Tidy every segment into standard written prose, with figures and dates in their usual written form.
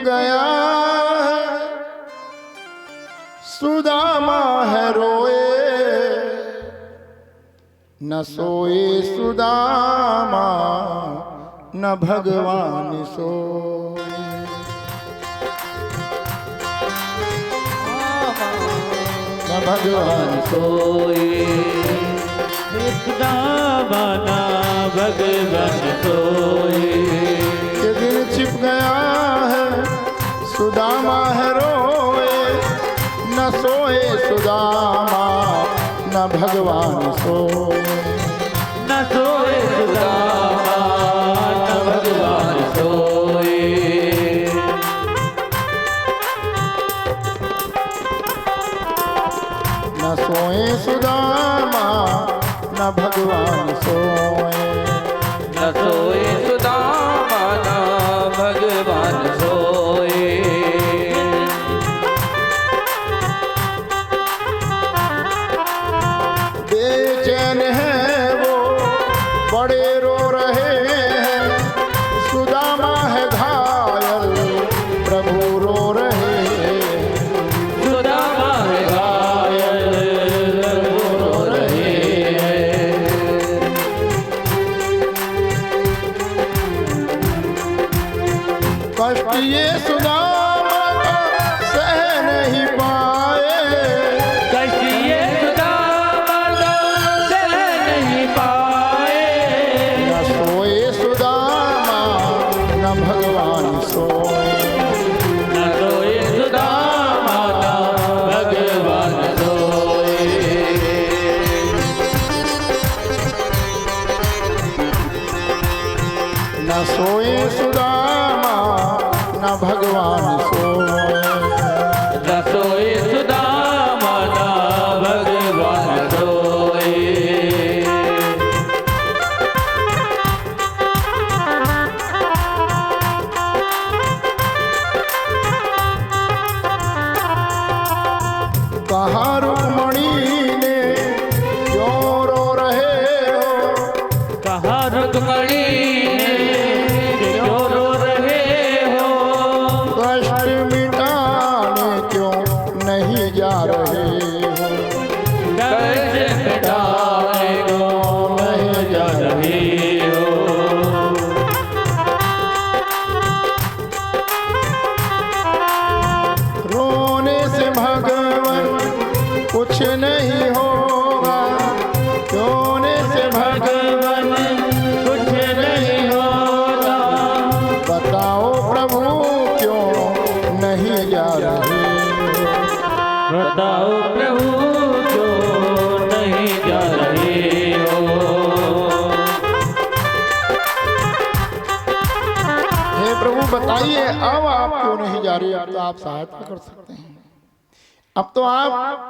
गया सुदामा है रोए, न सोए सुदामा न भगवान सोए। न भगवान सोए सुदामा न भगवान सोए। के दिन छिप गया है सुदामा है रोए, न सोए सुदामा न भगवान सोए। न सोए सुदामा न भगवान सोए। न सोए सुदामा न भगवान सोए। न सोए सुदामा न भगवान सोए। बेचैन है वो बड़े रो रहे हैं, सुदामा है घायल प्रभु रो रहे हैं। सुदामा है घायल प्रभु रो रहे हैं। कष्ट ये सुदामा का सह नहीं पाए, कष्ट ये सुदामा का सह नहीं पाए। न सोए सुदामा न भगवान सोए। न सोए सुदामा न भगवान सोए। न सोए सुदामा न भगवान सोए। न सोए सुदामा न भगवान सोए। कहाँ रुक्मणी ने क्यों रो रहे हो, कहाँ रुक्मणी क्यों रो रहे हो। कष्ट मिटाने क्यों नहीं जा रहे हो। कष्ट मिटाने को नहीं जा रही हो। रोने से भगवान कुछ नहीं होगा, रोने से भगवान कुछ नहीं होगा। बताओ प्रभु क्यों नहीं जा रहे हो। बताओ प्रभु क्यों नहीं जा रहे हो। हे प्रभु बताइए अब आप क्यों नहीं जा रहे। अब तो आप सहायता कर सकते हैं, अब तो आप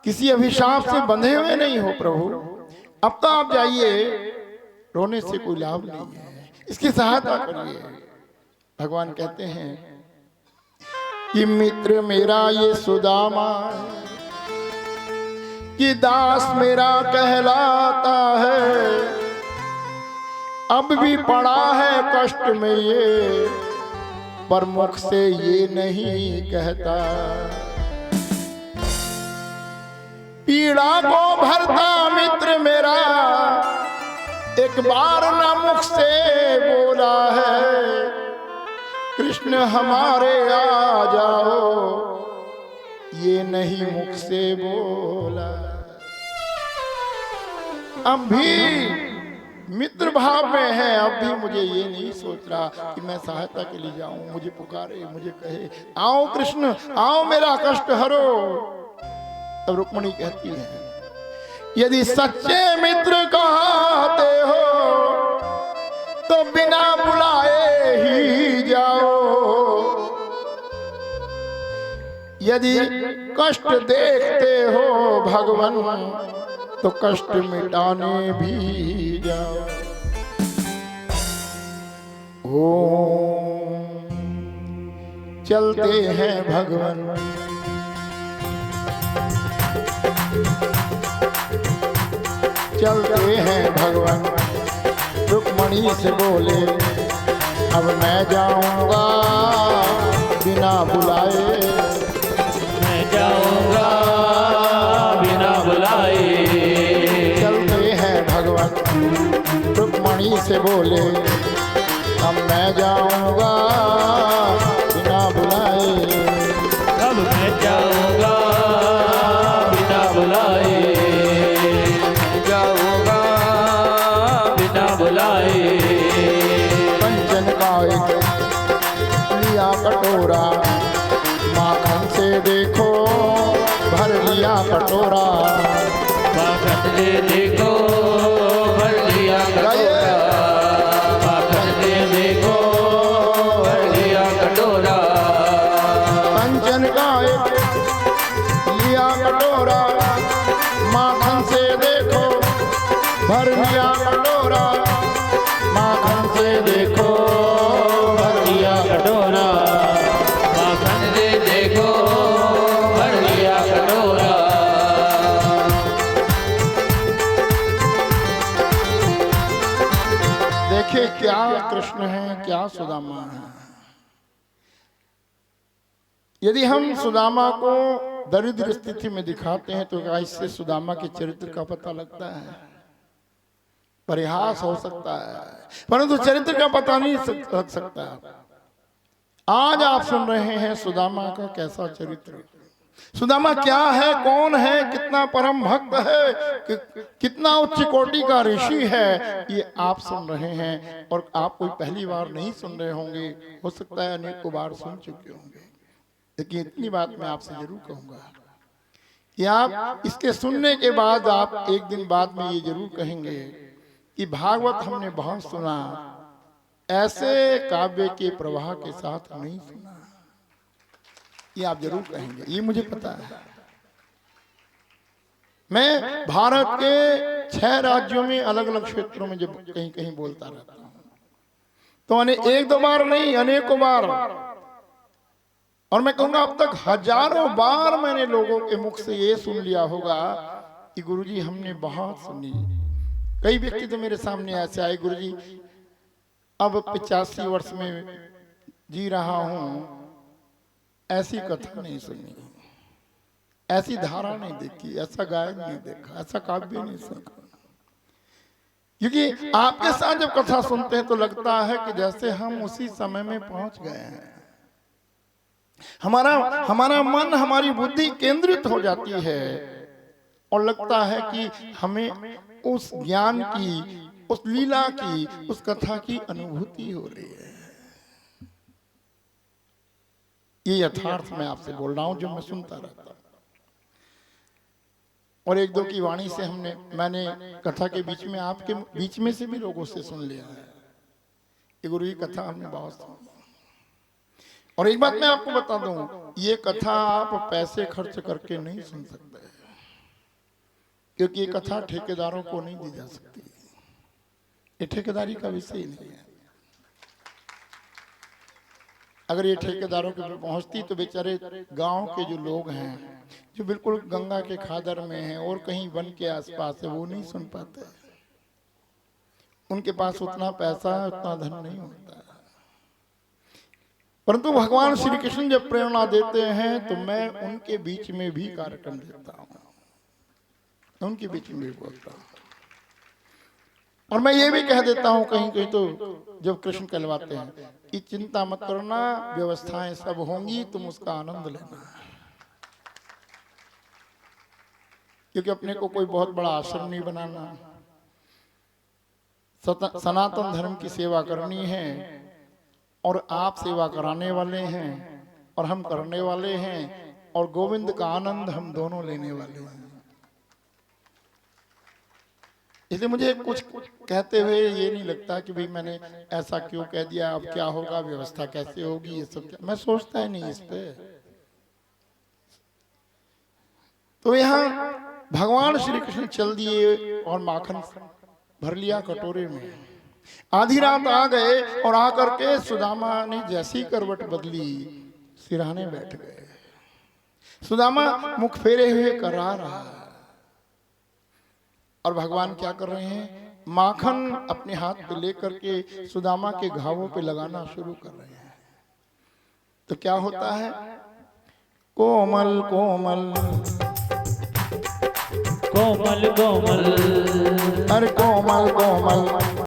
किसी अभिशाप से बंधे हुए नहीं हो प्रभु। अब तो आप जाइए, रोने से कोई लाभ नहीं है, इसकी सहायता करिए। भगवान कहते हैं कि मित्र मेरा ये सुदामा कि दास मेरा कहलाता है, अब भी पड़ा है कष्ट में ये, पर मुख से ये नहीं कहता। पीड़ा को भरता मित्र मेरा एक बार न मुख से बोला है, कृष्ण हमारे आ जाओ ये नहीं मुख से बोला। अब भी मित्र भाव में है, अब भी मुझे ये नहीं सोच रहा कि मैं सहायता के लिए जाऊं, मुझे पुकारे, मुझे कहे आओ कृष्ण आओ मेरा कष्ट हरो। तब रुक्मिणी कहती है यदि सच्चे मित्र कहते हो तो बिना बुलाए ही जाओ, यदि कष्ट देखते हो भगवान तो कष्ट मिटाने भी जाओ। ओम चलते हैं भगवान, चलते हैं भगवान। रुक्मिणी से बोले अब मैं जाऊंगा बिना बुलाए, मैं जाऊंगा बिना बुलाए। चलते हैं भगवान रुक्मणी से बोले, अब मैं जाऊंगा बिना बुलाए। अब मैं जाऊंगा बिना बुलाए, जाऊंगा बिना बुलाए। कंचन का एक लिया कटोरा, माखन से देखो भर लिया कटोरा। माखन से देखो भर लिया कटोरा, माखन से देखो भर लिया कटोरा। कंचन का एक लिया कटोरा, माखन से देखो भर लिया कटोरा। माखन से देखो भर लिया कटोरा, माखन से देखो भर लिया कटोरा। देखिए क्या कृष्ण है, क्या सुदामा है। यदि हम सुदामा को दरिद्र स्थिति में दिखाते हैं तो क्या इससे सुदामा के चरित्र का पता लगता है? परिहास हो सकता है, परंतु चरित्र का पता नहीं लग सकता। आज आप सुन रहे हैं सुदामा का कैसा चरित्र, सुदामा क्या है, कौन है, कितना परम भक्त है, कितना उच्च कोटि का ऋषि है, ये आप सुन रहे हैं। और आप कोई पहली बार नहीं सुन रहे होंगे, हो सकता है अनेकों बार सुन चुके होंगे। लेकिन इतनी बात मैं आपसे जरूर कहूंगा कि आप इसके सुनने के बाद आप एक दिन बाद में ये जरूर कहेंगे कि भागवत हमने बहुत सुना, ऐसे काव्य के प्रवाह के साथ नहीं सुना। ये आप जरूर कहेंगे, ये मुझे पता है। मैं भारत के 6 राज्यों में अलग अलग क्षेत्रों में जब कहीं कहीं बोलता रहता हूं तो एक दो बार नहीं, अनेकों बार, और मैं कहूंगा अब तक हजारों बार मैंने लोगों के मुख से ये सुन लिया होगा कि गुरुजी हमने बहुत सुनी। कई व्यक्ति तो मेरे सामने ऐसे आए, गुरुजी अब 85 वर्ष में जी रहा हूं, ऐसी कथा नहीं सुनी, ऐसी धारा नहीं देखी, ऐसा गायन नहीं देखा, ऐसा काव्य नहीं सुना। क्योंकि आपके साथ जब कथा सुनते हैं तो लगता है कि जैसे हम उसी समय में पहुंच गए हैं। हमारा मन, हमारी बुद्धि केंद्रित हो जाती है और लगता है कि हमें उस ज्ञान की, उस लीला की, उस कथा की अनुभूति हो रही है। ये यथार्थ मैं आपसे बोल रहा हूं जो मैं सुनता रहता हूं। और एक दो की वाणी से मैंने कथा के बीच में, आपके बीच में से भी लोगों से सुन लिया है कि गुरु ये कथा हमने बहुत सुनी। और एक बात मैं आपको बता दूं, ये कथा आप पैसे खर्च करके नहीं सुन सकते, क्योंकि ये कथा ठेकेदारों को नहीं दी जा सकती। ये ठेकेदारी का विषय नहीं है। अगर ये ठेकेदारों के ऊपर पहुंचती तो बेचारे गांव के जो लोग हैं, जो बिल्कुल गंगा के खादर में हैं और कहीं वन के आसपास है, वो नहीं सुन पाते। उनके पास उतना पैसा, उतना धन नहीं होता। परंतु भगवान श्री कृष्ण जब प्रेरणा देते हैं तो मैं उनके बीच में भी कार्यक्रम देता हूं, उनके बीच में भी बोलता हूं। और मैं ये भी कह देता हूं कहीं कहीं तो जब कृष्ण कहलवाते हैं कि चिंता मत करना, व्यवस्थाएं सब होंगी, तुम उसका आनंद लेना। क्योंकि अपने को कोई बहुत बड़ा आश्रम नहीं बनाना, सनातन धर्म की सेवा करनी है और आप सेवा कराने वाले हैं और हम करने वाले हैं, और गोविंद का आनंद हम दोनों लेने वाले हैं। इसलिए मुझे कुछ कहते हुए ये नहीं लगता कि भाई मैंने ऐसा क्यों कह दिया, अब क्या होगा, व्यवस्था कैसे होगी, ये सब मैं सोचता ही नहीं इस पे। तो यहाँ भगवान श्री कृष्ण चल दिए और माखन भर लिया कटोरे में। आधी रात आ गए और आकर के सुदामा ने जैसी करवट बदली, सिरहाने बैठ गए। सुदामा मुख फेरे हुए करा रहा, और भगवान क्या कर रहे हैं, माखन अपने हाथ पे लेकर के सुदामा के घावों पे लगाना शुरू कर रहे हैं। तो क्या होता है? कोमल कोमल कोमल कोमल अरे कोमल कोमल